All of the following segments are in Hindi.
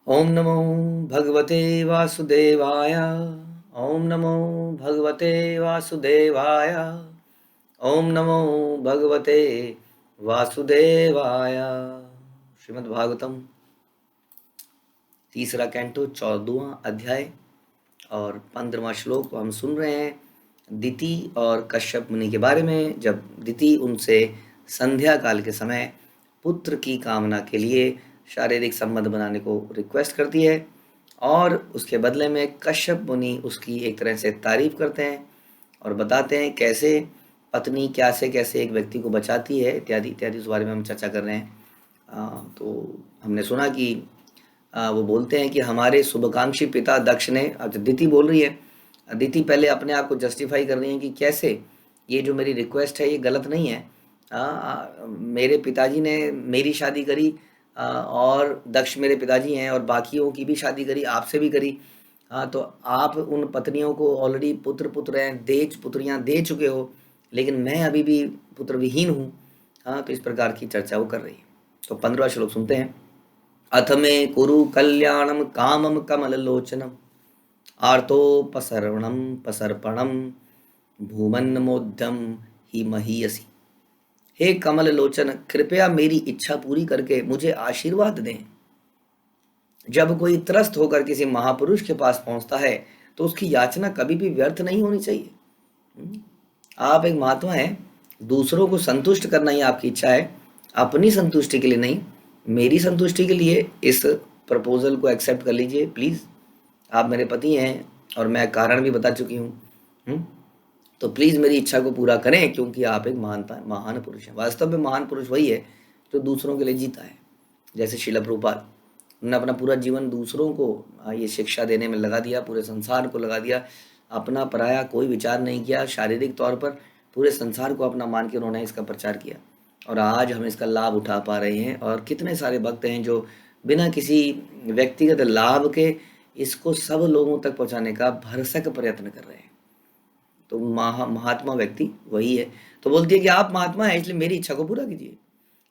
ओम नमो भगवते वासुदेवाय। ओम नमो भगवते वासुदेवाय। ओम नमो भगवते वासुदेवाय। श्रीमद् भागवतम तीसरा कैंटो 14वां अध्याय और 15वां श्लोक हम सुन रहे हैं दिति और कश्यप मुनि के बारे में। जब दिति उनसे संध्या काल के समय पुत्र की कामना के लिए शारीरिक संबंध बनाने को रिक्वेस्ट करती है और उसके बदले में कश्यप मुनि उसकी एक तरह से तारीफ करते हैं और बताते हैं कैसे पत्नी क्या से कैसे एक व्यक्ति को बचाती है, इत्यादि इत्यादि। उस बारे में हम चर्चा कर रहे हैं। तो हमने सुना कि वो बोलते हैं कि हमारे शुभाकांक्षी पिता दक्ष ने, अब दिति बोल रही है, दिति पहले अपने आप को जस्टिफाई कर रही है कि कैसे ये जो मेरी रिक्वेस्ट है ये गलत नहीं है। मेरे पिताजी ने मेरी शादी करी, और दक्ष मेरे पिताजी हैं और बाकियों की भी शादी करी, आपसे भी करी। तो आप उन पत्नियों को ऑलरेडी पुत्र पुत्र हैं, पुत्रियां दे चुके हो, लेकिन मैं अभी भी पुत्र विहीन हूँ। तो इस प्रकार की चर्चा वो कर रही है। तो 15वां श्लोक सुनते हैं। अथ मे कुरु कल्याणम कामम कमललोचनम आर्तोपसर्वणम पसर्पणम भूमन्नमोद्यम ही महीयसी। हे कमल लोचन, कृपया मेरी इच्छा पूरी करके मुझे आशीर्वाद दें। जब कोई त्रस्त होकर किसी महापुरुष के पास पहुंचता है तो उसकी याचना कभी भी व्यर्थ नहीं होनी चाहिए। आप एक महात्मा हैं, दूसरों को संतुष्ट करना ही आपकी इच्छा है, अपनी संतुष्टि के लिए नहीं, मेरी संतुष्टि के लिए इस प्रपोजल को एक्सेप्ट कर लीजिए प्लीज़। आप मेरे पति हैं और मैं कारण भी बता चुकी हूँ। तो प्लीज़ मेरी इच्छा को पूरा करें, क्योंकि आप एक महान पुरुष हैं। वास्तव में महान पुरुष वही है जो दूसरों के लिए जीता है। जैसे श्रील प्रभुपाद, उन्होंने अपना पूरा जीवन दूसरों को ये शिक्षा देने में लगा दिया, पूरे संसार को लगा दिया, अपना पराया कोई विचार नहीं किया। शारीरिक तौर पर पूरे संसार को अपना मान के उन्होंने इसका प्रचार किया और आज हम इसका लाभ उठा पा रहे हैं। और कितने सारे भक्त हैं जो बिना किसी व्यक्तिगत लाभ के इसको सब लोगों तक पहुंचाने का भरसक प्रयत्न कर रहे हैं। तो महात्मा व्यक्ति वही है। तो बोलती है कि आप महात्मा हैं, इसलिए मेरी इच्छा को पूरा कीजिए।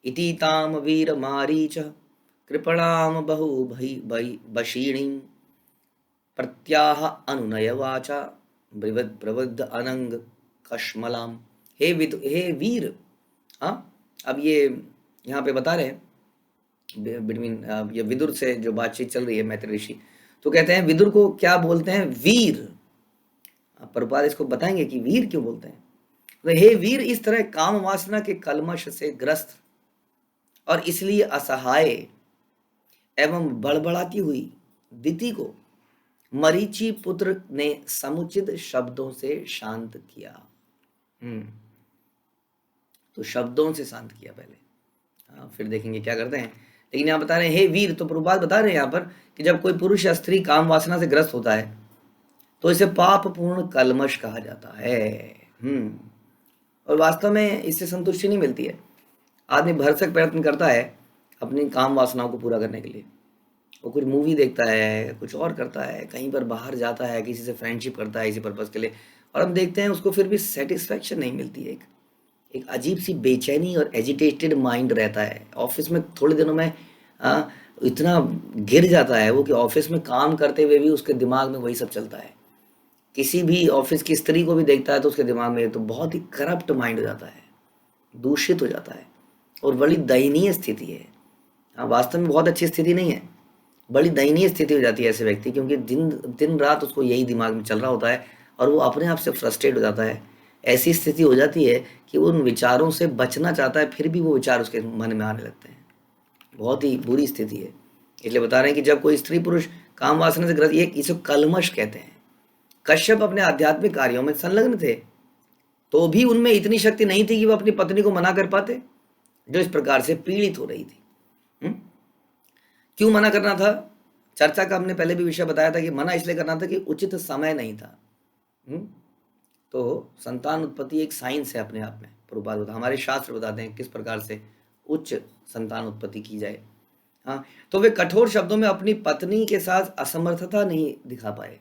इति ताम वीर मारीच कृपणाम बहु भई भई बशीणी प्रत्याह अनुनय वाचा प्रवृद्ध अनंग कश्मलाम। हे वीर। हाँ, अब ये यहाँ पे बता रहे हैं बिटवीन ये विदुर से जो बातचीत चल रही है, मैत्री ऋषि तो कहते हैं विदुर को क्या बोलते हैं, वीर। प्रभुपाद इसको बताएंगे कि वीर क्यों बोलते हैं। तो हे वीर, इस तरह काम वासना के कलमश से ग्रस्त और इसलिए असहाय एवं बड़बड़ाती हुई दिति को मरीचि पुत्र ने समुचित शब्दों से शांत किया। तो शब्दों से शांत किया पहले, फिर देखेंगे क्या करते हैं। लेकिन यहाँ बता रहे हैं हे वीर। तो प्रभुपाद बता रहे हैं यहाँ पर कि जब कोई पुरुष या स्त्री काम वासना से ग्रस्त होता है तो इसे पाप पूर्ण कलमश कहा जाता है। और वास्तव में इससे संतुष्टि नहीं मिलती है। आदमी भरसक प्रयत्न करता है अपनी काम वासनाओं को पूरा करने के लिए। वो कुछ मूवी देखता है, कुछ और करता है, कहीं पर बाहर जाता है, किसी से फ्रेंडशिप करता है इसी पर्पज़ के लिए, और हम देखते हैं उसको फिर भी सेटिस्फैक्शन नहीं मिलती है। एक अजीब सी बेचैनी और एजिटेटेड माइंड रहता है। ऑफिस में थोड़े दिनों में इतना गिर जाता है वो कि ऑफिस में काम करते हुए भी उसके दिमाग में वही सब चलता है। किसी भी ऑफिस की स्त्री को भी देखता है तो उसके दिमाग में तो बहुत ही करप्ट माइंड हो जाता है, दूषित हो जाता है, और बड़ी दयनीय स्थिति है। वास्तव में बहुत अच्छी स्थिति नहीं है, बड़ी दयनीय स्थिति हो जाती है ऐसे व्यक्ति, क्योंकि दिन दिन रात उसको यही दिमाग में चल रहा होता है और वो अपने आप से फ्रस्ट्रेट हो जाता है। ऐसी स्थिति हो जाती है कि वो उन विचारों से बचना चाहता है, फिर भी वो विचार उसके मन में आने लगते हैं। बहुत ही बुरी स्थिति है। इसलिए बता रहे हैं कि जब कोई स्त्री पुरुष काम वासना से ग्रस्त, ये इसे कलमश कहते हैं। कश्यप अपने आध्यात्मिक कार्यों में संलग्न थे तो भी उनमें इतनी शक्ति नहीं थी कि वो अपनी पत्नी को मना कर पाते जो इस प्रकार से पीड़ित हो रही थी। क्यों मना करना था? चर्चा का हमने पहले भी विषय बताया था कि मना इसलिए करना था कि उचित समय नहीं था। तो संतान उत्पत्ति एक साइंस है अपने आप में। प्रभुपाद होता, हमारे शास्त्र बताते हैं किस प्रकार से उच्च संतान उत्पत्ति की जाए। तो वे कठोर शब्दों में अपनी पत्नी के साथ असमर्थता नहीं दिखा पाए।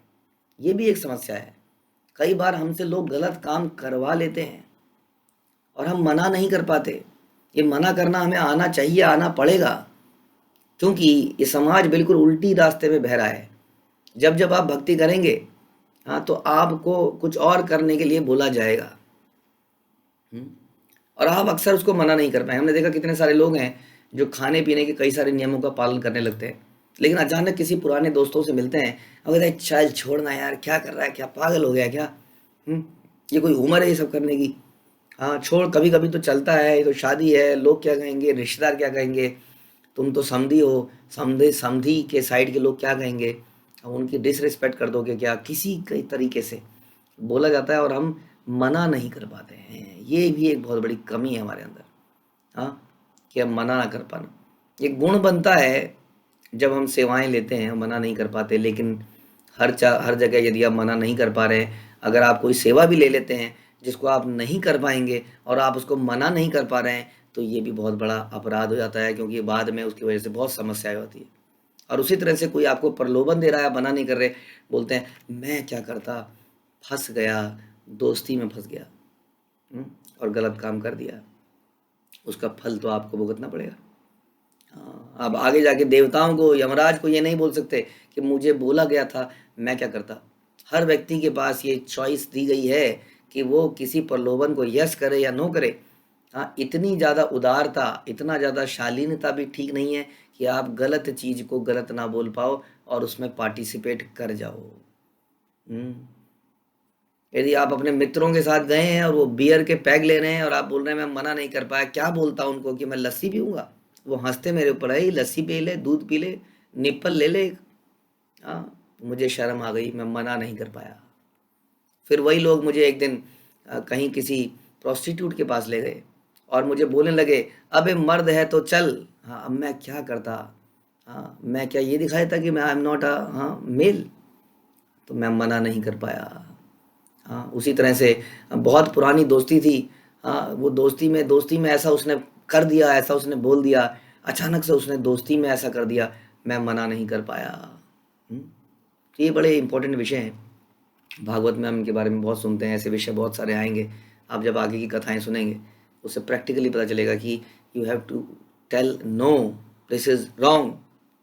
ये भी एक समस्या है। कई बार हमसे लोग गलत काम करवा लेते हैं और हम मना नहीं कर पाते। ये मना करना हमें आना चाहिए, आना पड़ेगा, क्योंकि ये समाज बिल्कुल उल्टी रास्ते में बह रहा है। जब जब आप भक्ति करेंगे, हाँ, तो आपको कुछ और करने के लिए बोला जाएगा। हम्म, और आप अक्सर उसको मना नहीं कर पाए। हमने देखा कितने सारे लोग हैं जो खाने पीने के कई सारे नियमों का पालन करने लगते हैं, लेकिन अचानक किसी पुराने दोस्तों से मिलते हैं और कहते हैं चल छोड़ना यार, क्या कर रहा है, क्या पागल हो गया क्या? हम्म, ये कोई उम्र है ये सब करने की? हाँ छोड़, कभी कभी तो चलता है, ये तो शादी है, लोग क्या कहेंगे, रिश्तेदार क्या कहेंगे, तुम तो समधी हो, समझे समधी के साइड के लोग क्या कहेंगे, अब उनकी डिसरिस्पेक्ट कर दोगे क्या? किसी कई तरीके से बोला जाता है और हम मना नहीं कर पाते हैं। ये भी एक बहुत बड़ी कमी है हमारे अंदर, हाँ, कि हम मना ना कर पाना। एक गुण बनता है जब हम सेवाएं लेते हैं, हम मना नहीं कर पाते। लेकिन हर जगह यदि आप मना नहीं कर पा रहे हैं, अगर आप कोई सेवा भी ले लेते हैं जिसको आप नहीं कर पाएंगे और आप उसको मना नहीं कर पा रहे हैं, तो ये भी बहुत बड़ा अपराध हो जाता है, क्योंकि बाद में उसकी वजह से बहुत समस्याएं होती है। और उसी तरह से कोई आपको प्रलोभन दे रहा है, मना नहीं कर रहे, बोलते हैं मैं क्या करता, फंस गया, दोस्ती में फंस गया, हम्म, और गलत काम कर दिया, उसका फल तो आपको भुगतना पड़ेगा। हाँ, अब आगे जाके देवताओं को, यमराज को ये नहीं बोल सकते कि मुझे बोला गया था, मैं क्या करता। हर व्यक्ति के पास ये चॉइस दी गई है कि वो किसी प्रलोभन को यस करे या नो करे। हाँ, इतनी ज़्यादा उदारता, इतना ज़्यादा शालीनता भी ठीक नहीं है कि आप गलत चीज़ को गलत ना बोल पाओ और उसमें पार्टिसिपेट कर जाओ। हम्म, यदि आप अपने मित्रों के साथ गए हैं और वो बियर के पैग ले रहे हैं और आप बोल रहे हैं मैं मना नहीं कर पाया, क्या बोलता उनको कि मैं लस्सी पीऊंगा? वो हंसते मेरे ऊपर, है लस्सी पी ले, दूध पी ले, निप्पल ले ले। हाँ, मुझे शर्म आ गई, मैं मना नहीं कर पाया। फिर वही लोग मुझे एक दिन कहीं किसी प्रोस्टिट्यूट के पास ले गए और मुझे बोलने लगे अबे मर्द है तो चल। हाँ, अब मैं क्या करता? हाँ, मैं क्या ये दिखाया था कि मैं आई एम नॉट अ, हाँ, मेल? तो मैं मना नहीं कर पाया। हाँ, उसी तरह से बहुत पुरानी दोस्ती थी। हाँ, वो दोस्ती में ऐसा उसने कर दिया, ऐसा उसने बोल दिया, अचानक से उसने दोस्ती में ऐसा कर दिया, मैं मना नहीं कर पाया। हम्म, तो ये बड़े इंपॉर्टेंट विषय हैं। भागवत में हम इनके बारे में बहुत सुनते हैं, ऐसे विषय बहुत सारे आएंगे। आप जब आगे की कथाएं सुनेंगे, उससे प्रैक्टिकली पता चलेगा कि you have to tell no, this is wrong,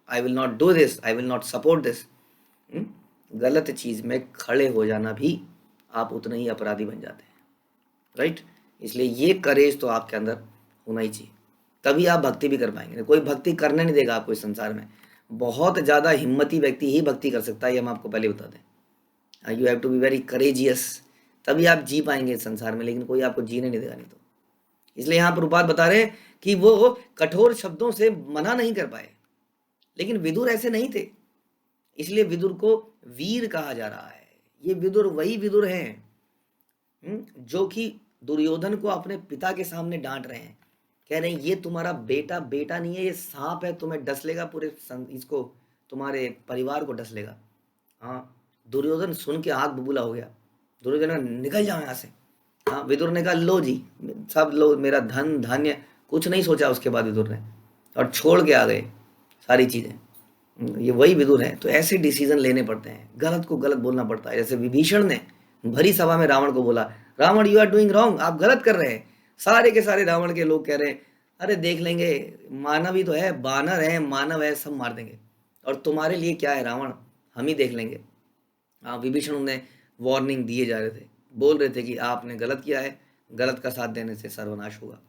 I will not do this, I will not support this. गलत चीज़ में खड़े हो जाना भी आप उतने ही अपराधी बन जाते हैं, राइट? इसलिए ये करेज तो आपके अंदर होना ही चाहिए, तभी आप भक्ति भी कर पाएंगे। कोई भक्ति करने नहीं देगा आपको इस संसार में। बहुत ज़्यादा हिम्मती व्यक्ति ही भक्ति कर सकता है, ये हम आपको पहले बता दें। You have to be very courageous, तभी आप जी पाएंगे इस संसार में, लेकिन कोई आपको जीने नहीं देगा नहीं तो। इसलिए यहाँ प्रभुपाद बता रहे हैं कि वो कठोर शब्दों से मना नहीं कर पाए, लेकिन विदुर ऐसे नहीं थे, इसलिए विदुर को वीर कहा जा रहा है। ये विदुर वही विदुर हैं जो कि दुर्योधन को अपने पिता के सामने डांट रहे हैं, कह रहे हैं ये तुम्हारा बेटा बेटा नहीं है, ये सांप है, तुम्हें डस लेगा, इसको तुम्हारे परिवार को डस लेगा। हाँ, दुर्योधन सुन के आग बबूला हो गया। दुर्योधन ने निकल जाओ यहाँ से। हाँ, विदुर ने कहा लो जी, सब लो, मेरा धन धान्य, कुछ नहीं सोचा उसके बाद विदुर ने, और छोड़ के आ गए सारी चीज़ें। ये वही विदुर है। तो ऐसे डिसीजन लेने पड़ते हैं, गलत को गलत बोलना पड़ता है। जैसे विभीषण ने भरी सभा में रावण को बोला, Ravan you are doing wrong, आप गलत कर रहे हैं। सारे के सारे रावण के लोग कह रहे हैं अरे देख लेंगे, मानव ही तो है, बानर है, मानव है, सब मार देंगे, और तुम्हारे लिए क्या है रावण, हम ही देख लेंगे। हाँ, विभीषण उन्हें वार्निंग दिए जा रहे थे, बोल रहे थे कि आपने गलत किया है, गलत का साथ देने से सर्वनाश होगा।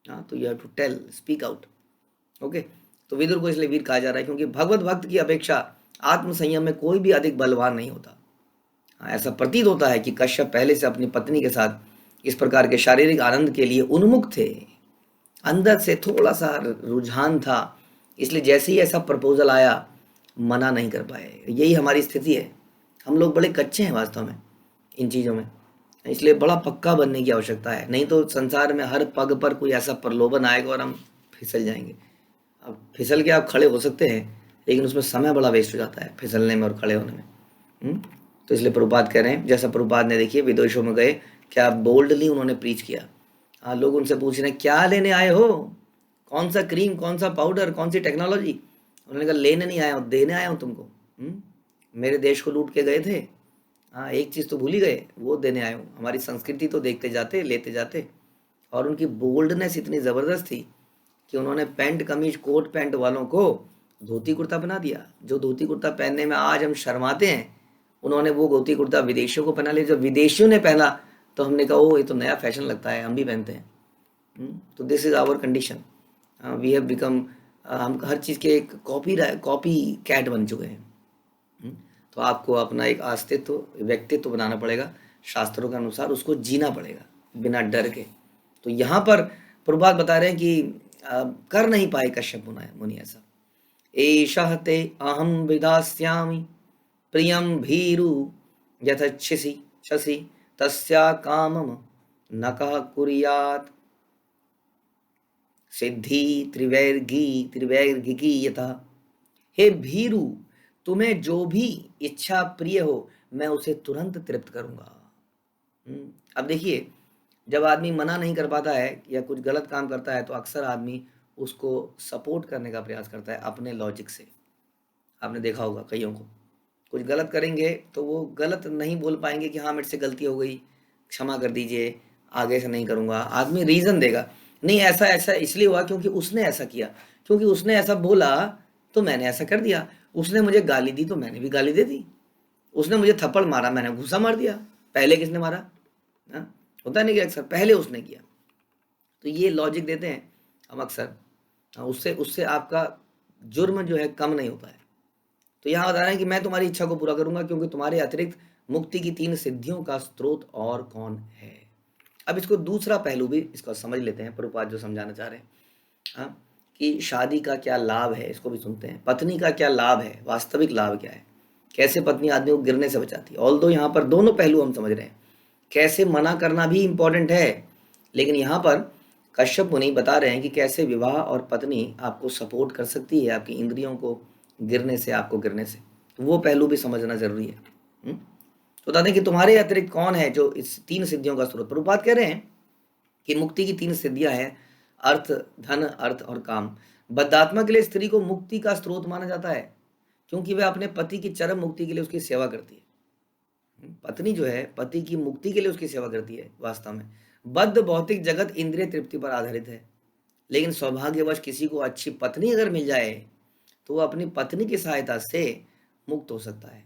हाँ, तो you have to tell, speak out. Okay, तो विदुर को इसलिए वीर कहा जा रहा है क्योंकि भगवत भक्त की अपेक्षा आत्म संयम में कोई भी अधिक बलवान नहीं होता। हाँ, ऐसा प्रतीत होता है कि कश्यप पहले से अपनी पत्नी के साथ इस प्रकार के शारीरिक आनंद के लिए उन्मुख थे, अंदर से थोड़ा सा रुझान था, इसलिए जैसे ही ऐसा प्रपोजल आया मना नहीं कर पाए। यही हमारी स्थिति है, हम लोग बड़े कच्चे हैं वास्तव में इन चीज़ों में, इसलिए बड़ा पक्का बनने की आवश्यकता है, नहीं तो संसार में हर पग पर कोई ऐसा प्रलोभन आएगा और हम फिसल जाएंगे। अब फिसल के आप खड़े हो सकते हैं, लेकिन उसमें समय बड़ा वेस्ट हो जाता है फिसलने में और खड़े होने में। तो इसलिए प्रभुपाद कह रहे हैं, जैसा प्रभुपाद ने देखिए विदेशों में गए, क्या बोल्डली उन्होंने प्रीच किया। हाँ, लोग उनसे पूछ रहे हैं क्या लेने आए हो, कौन सा क्रीम, कौन सा पाउडर, कौन सी टेक्नोलॉजी? उन्होंने कहा लेने नहीं आया हूँ, देने आया हूँ तुमको। मेरे देश को लूट के गए थे, हाँ एक चीज़ तो भूल ही गए, वो देने आए हूँ। हमारी संस्कृति तो देखते जाते, लेते जाते। और उनकी बोल्डनेस इतनी ज़बरदस्त थी कि उन्होंने पैंट कमीज कोट पैंट वालों को धोती कुर्ता बना दिया। जो धोती कुर्ता पहनने में आज हम शर्माते हैं, उन्होंने वो धोती कुर्ता विदेशियों को पहना लिया। जब विदेशियों ने पहना तो हमने कहा ओ ये तो नया फैशन लगता है, हम भी पहनते हैं। तो this is our condition. We have become, हम हर चीज़ के एक कॉपी कैट बन चुके हैं। तो आपको अपना एक अस्तित्व, व्यक्तित्व बनाना पड़ेगा, शास्त्रों के अनुसार उसको जीना पड़ेगा बिना डर के। तो यहाँ पर प्रभुपाद बता रहे हैं कि कर नहीं पाए कश्यप मुनि ऐसा। एषः ते अहम विधास्यामि प्रियम भीरु यथच्छसि शसि तस्या कामम न कः कुर्यात् सिद्धि त्रिवैर्गिकी यथा। हे भीरु, तुम्हें जो भी इच्छा प्रिय हो मैं उसे तुरंत तृप्त करूंगा। अब देखिए, जब आदमी मना नहीं कर पाता है या कुछ गलत काम करता है तो अक्सर आदमी उसको सपोर्ट करने का प्रयास करता है अपने लॉजिक से। आपने देखा होगा कईयों को, कुछ गलत करेंगे तो वो गलत नहीं बोल पाएंगे कि हाँ मेरे से गलती हो गई, क्षमा कर दीजिए, आगे से नहीं करूँगा। आदमी रीज़न देगा, नहीं ऐसा ऐसा इसलिए हुआ क्योंकि उसने ऐसा किया, क्योंकि उसने ऐसा बोला तो मैंने ऐसा कर दिया, उसने मुझे गाली दी तो मैंने भी गाली दे दी, उसने मुझे थप्पड़ मारा मैंने घूसा मार दिया। पहले किसने मारा? हाँ, होता नहीं कि अक्सर पहले उसने किया। तो ये लॉजिक देते हैं हम अक्सर, उससे उससे आपका जुर्म जो है कम नहीं होता है। तो यहाँ बता रहे हैं कि मैं तुम्हारी इच्छा को पूरा करूंगा क्योंकि तुम्हारे अतिरिक्त मुक्ति की 3 सिद्धियों का स्रोत और कौन है। अब इसको दूसरा पहलू भी इसको समझ लेते हैं, प्रभुपाद जो समझाना चाह रहे हैं। हाँ, कि शादी का क्या लाभ है इसको भी सुनते हैं। पत्नी का क्या लाभ है, वास्तविक लाभ क्या है, कैसे पत्नी आदमी को गिरने से बचाती है। ऑल्दो यहाँ पर दोनों पहलू हम समझ रहे हैं, कैसे मना करना भी इम्पोर्टेंट है, लेकिन यहाँ पर कश्यप मुनि बता रहे हैं कि कैसे विवाह और पत्नी आपको सपोर्ट कर सकती है आपकी इंद्रियों को गिरने से, आपको गिरने से। तो वो पहलू भी समझना जरूरी है। तो बता दें कि तुम्हारे अतिरिक्त कौन है जो इस 3 सिद्धियों का स्रोत। प्रभुपाद कह रहे हैं कि मुक्ति की 3 सिद्धियां हैं, अर्थ, धन, अर्थ और काम। बद्धात्मा के लिए स्त्री को मुक्ति का स्रोत माना जाता है क्योंकि वह अपने पति की चरम मुक्ति के लिए उसकी सेवा करती है। पत्नी जो है पति की मुक्ति के लिए उसकी सेवा करती है। वास्तव में बद्ध भौतिक जगत इंद्रिय तृप्ति पर आधारित है, लेकिन सौभाग्यवश किसी को अच्छी पत्नी अगर मिल जाए तो वह अपनी पत्नी की सहायता से मुक्त हो सकता है।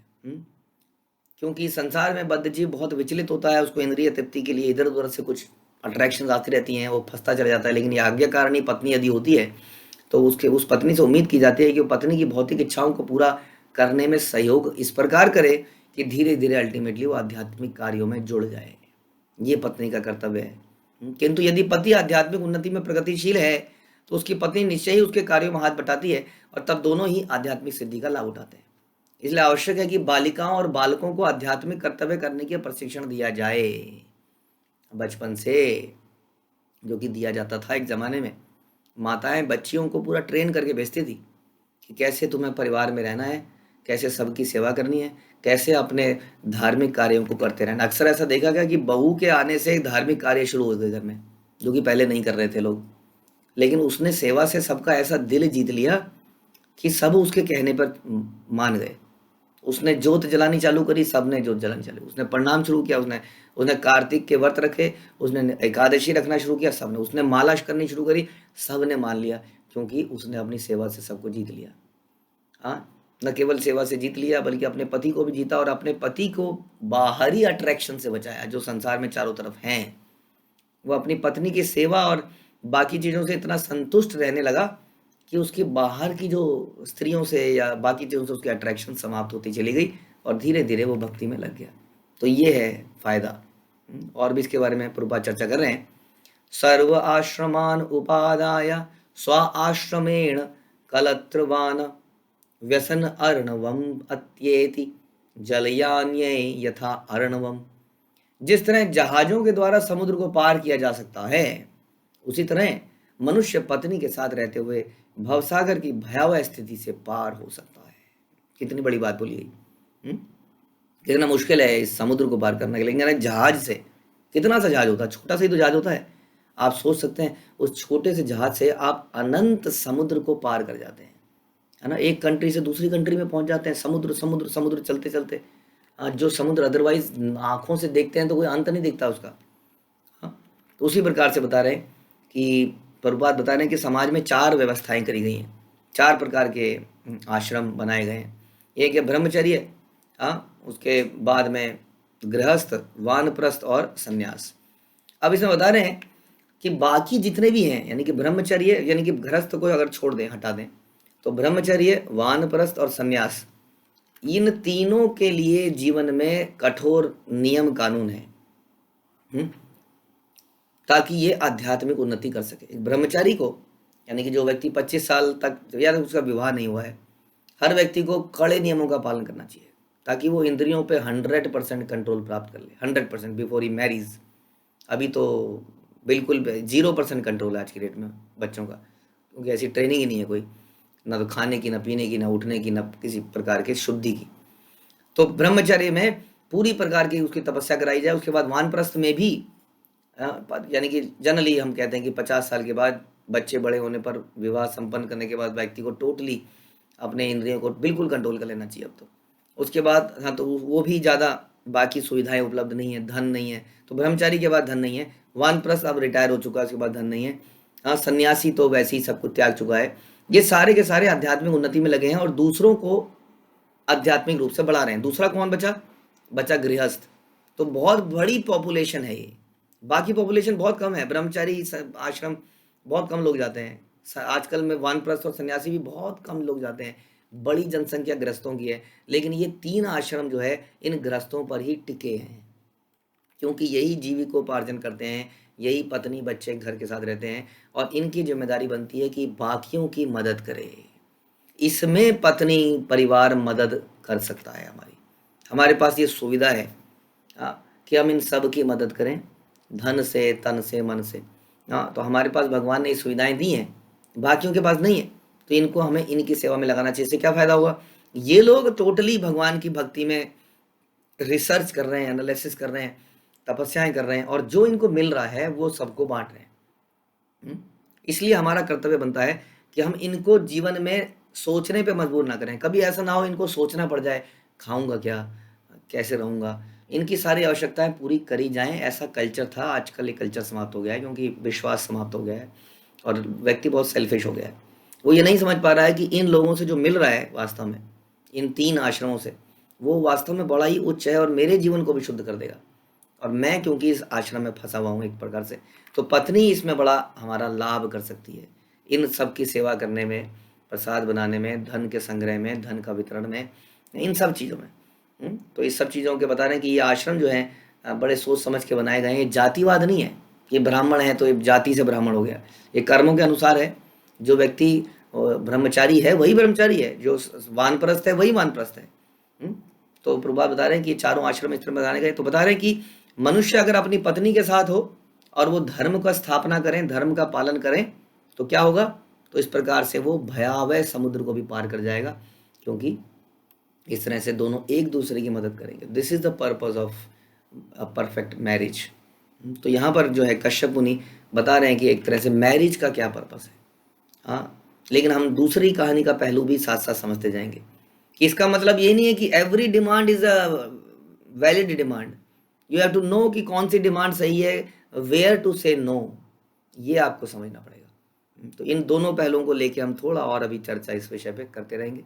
क्योंकि संसार में बद्ध जीव बहुत विचलित होता है, उसको इंद्रिय तृप्ति के लिए इधर उधर से कुछ अट्रैक्शन आती रहती हैं, वो फंसता चला जाता है। लेकिन ये आज्ञाकारिणी पत्नी यदि होती है तो उस पत्नी से उम्मीद की जाती है कि वो पत्नी की भौतिक इच्छाओं को पूरा करने में सहयोग इस प्रकार करे कि धीरे धीरे अल्टीमेटली वो आध्यात्मिक कार्यों में जुड़ जाए। ये पत्नी का कर्तव्य है। किंतु यदि पति आध्यात्मिक उन्नति में प्रगतिशील है तो उसकी पत्नी निश्चय ही उसके कार्यों में हाथ बटाती है और तब दोनों ही आध्यात्मिक सिद्धि का लाभ उठाते हैं। इसलिए आवश्यक है कि बालिकाओं और बालकों को आध्यात्मिक कर्तव्य करने के प्रशिक्षण दिया जाए बचपन से, जो कि दिया जाता था एक जमाने में। माताएं बच्चियों को पूरा ट्रेन करके भेजती थी कि कैसे तुम्हें परिवार में रहना है, कैसे सबकी सेवा करनी है, कैसे अपने धार्मिक कार्यों को करते रहना। अक्सर ऐसा देखा गया कि बहू के आने से धार्मिक कार्य शुरू हो गए घर में, जो कि पहले नहीं कर रहे थे लोग। लेकिन उसने सेवा से सबका ऐसा दिल जीत लिया कि सब उसके कहने पर मान गए। उसने जोत जलानी चालू करी, सबने जोत जलानी चालू, उसने प्रणाम शुरू किया, उसने कार्तिक के व्रत रखे, उसने एकादशी रखना शुरू किया, सबने, उसने माला करनी शुरू करी, सबने मान लिया क्योंकि उसने अपनी सेवा से सबको जीत लिया। हाँ, न केवल सेवा से जीत लिया बल्कि अपने पति को भी जीता और अपने पति को बाहरी अट्रैक्शन से बचाया जो संसार में चारों तरफ हैं। वो अपनी पत्नी की सेवा और बाकी चीज़ों से इतना संतुष्ट रहने लगा कि उसकी बाहर की जो स्त्रियों से या बाकी चीज़ों से उसकी अट्रैक्शन समाप्त होती चली गई और धीरे धीरे वो भक्ति में लग गया। तो ये है फायदा। और भी इसके बारे में प्रभुपाद चर्चा कर रहे हैं। सर्व आश्रमान उपादाय स्व आश्रमेण कलत्रवान व्यसन अर्णवम अत्येति जलयान्ये यथा अर्णवम। जिस तरह जहाजों के द्वारा समुद्र को पार किया जा सकता है, उसी तरह मनुष्य पत्नी के साथ रहते हुए भवसागर की भयावह स्थिति से पार हो सकता है। कितनी बड़ी बात बोली गई। कितना मुश्किल है इस समुद्र को पार करने के लिए। लेकिन जहाज से, कितना सा जहाज होता है, छोटा सा ही तो जहाज होता है। आप सोच सकते हैं उस छोटे से जहाज से आप अनंत समुद्र को पार कर जाते हैं, है ना। एक कंट्री से दूसरी कंट्री में पहुंच जाते हैं, समुद्र समुद्र समुद्र चलते चलते। जो समुद्र अदरवाइज आंखों से देखते हैं तो कोई अंत नहीं दिखता उसका। हाँ, तो उसी प्रकार से बता रहे हैं कि प्रभुपाद बता रहे हैं कि समाज में 4 व्यवस्थाएं करी गई हैं। 4 प्रकार के आश्रम बनाए गए हैं। एक है ब्रह्मचर्य, उसके बाद में गृहस्थ, वानप्रस्थ और संन्यास। अब इसमें बता रहे हैं कि बाकी जितने भी हैं, यानी कि ब्रह्मचर्य यानी कि गृहस्थ को अगर छोड़ दें, हटा दें, तो ब्रह्मचर्य, वानप्रस्थ और संन्यास, इन तीनों के लिए जीवन में कठोर नियम कानून है, ताकि ये आध्यात्मिक उन्नति कर सके। एक ब्रह्मचारी को, यानी कि जो व्यक्ति 25 साल तक या उसका विवाह नहीं हुआ है, हर व्यक्ति को कड़े नियमों का पालन करना चाहिए, ताकि वो इंद्रियों पे 100% कंट्रोल प्राप्त कर ले। 100% बिफोर ही मैरिज। अभी तो बिल्कुल 0% कंट्रोल है आज की डेट में बच्चों का, क्योंकि ऐसी ट्रेनिंग ही नहीं है कोई, ना तो खाने की, ना पीने की, ना उठने की, ना किसी प्रकार की शुद्धि की। तो ब्रह्मचर्य में पूरी प्रकार की उसकी तपस्या कराई जाए। उसके बाद वानप्रस्थ में भी, यानी कि जनरली हम कहते हैं कि 50 साल के बाद, बच्चे बड़े होने पर, विवाह संपन्न करने के बाद व्यक्ति को टोटली अपने इंद्रियों को बिल्कुल कंट्रोल कर लेना चाहिए अब तो। उसके बाद तो वो भी ज़्यादा बाकी सुविधाएं उपलब्ध नहीं है, धन नहीं है, तो ब्रह्मचारी के बाद धन नहीं है। वानप्रस्थ अब रिटायर हो चुका है, उसके बाद धन नहीं है। सन्यासी तो वैसे ही सब कुछ त्याग चुका है। ये सारे के सारे आध्यात्मिक उन्नति में लगे हैं और दूसरों को आध्यात्मिक रूप से बढ़ा रहे हैं। दूसरा कौन बचा गृहस्थ। तो बहुत बड़ी पॉपुलेशन है ये, बाकी पॉपुलेशन बहुत कम है। ब्रह्मचारी आश्रम बहुत कम लोग जाते हैं आजकल में, वानप्रस्थ और सन्यासी भी बहुत कम लोग जाते हैं। बड़ी जनसंख्या गृहस्थों की है, लेकिन ये 3 आश्रम जो है इन गृहस्थों पर ही टिके हैं, क्योंकि यही जीविकोपार्जन करते हैं, यही पत्नी बच्चे घर के साथ रहते हैं, और इनकी जिम्मेदारी बनती है कि बाकियों की मदद करे। इसमें पत्नी परिवार मदद कर सकता है। हमारे पास ये सुविधा है कि हम इन सब की मदद करें, धन से, तन से, मन से। तो हमारे पास भगवान ने ये सुविधाएं दी हैं, बाकियों के पास नहीं है, तो इनको हमें इनकी सेवा में लगाना चाहिए। इससे क्या फायदा होगा? ये लोग टोटली भगवान की भक्ति में रिसर्च कर रहे हैं, एनालिसिस कर रहे हैं, तपस्याएं कर रहे हैं, और जो इनको मिल रहा है वो सबको बांट रहे हैं। इसलिए हमारा कर्तव्य बनता है कि हम इनको जीवन में सोचने पे मजबूर ना करें। कभी ऐसा ना हो इनको सोचना पड़ जाए, खाऊंगा क्या, कैसे रहूंगा। इनकी सारी आवश्यकताएं पूरी करी जाएं, ऐसा कल्चर था। आजकल ये कल्चर समाप्त हो गया है, क्योंकि विश्वास समाप्त हो गया है और व्यक्ति बहुत सेल्फिश हो गया है। वो ये नहीं समझ पा रहा है कि इन लोगों से जो मिल रहा है वास्तव में, इन 3 आश्रमों से, वो वास्तव में बड़ा ही उच्च है और मेरे जीवन को भी शुद्ध कर देगा। और मैं क्योंकि इस आश्रम में फंसा हुआ हूँ एक प्रकार से, तो पत्नी इसमें बड़ा हमारा लाभ कर सकती है, इन सब की सेवा करने में, प्रसाद बनाने में, धन के संग्रह में, धन का वितरण में, इन सब चीज़ों में। तो इस सब चीज़ों के बता रहे हैं कि ये आश्रम जो है बड़े सोच समझ के बनाए गए हैं। ये जातिवाद नहीं है, ये ब्राह्मण है तो ये जाति से ब्राह्मण हो गया, ये कर्मों के अनुसार है। जो व्यक्ति ब्रह्मचारी है वही ब्रह्मचारी है, जो वानप्रस्थ है वही वानप्रस्थ है। तो प्रभुपाद बता रहे हैं कि चारों आश्रम इस तरह बताने गए। तो बता रहे हैं कि मनुष्य अगर अपनी पत्नी के साथ हो और वो धर्म का स्थापना करें, धर्म का पालन करें, तो क्या होगा? तो इस प्रकार से वो भयावह समुद्र को भी पार कर जाएगा, क्योंकि इस तरह से दोनों एक दूसरे की मदद करेंगे। This is the purpose of a perfect marriage. तो यहाँ पर जो है कश्यप मुनि बता रहे हैं कि एक तरह से मैरिज का क्या पर्पस है। लेकिन हम दूसरी कहानी का पहलू भी साथ साथ समझते जाएंगे कि इसका मतलब ये नहीं है कि every demand is a valid demand. You have to know कि कौन सी डिमांड सही है, वेयर टू से नो, ये आपको समझना पड़ेगा। तो इन दोनों पहलुओं को लेके हम थोड़ा और अभी चर्चा इस विषय पे करते रहेंगे।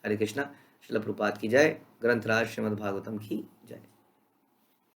हरे कृष्णा। श्रील प्रभुपाद की जय। ग्रंथराज श्रीमद् भागवतम की जय।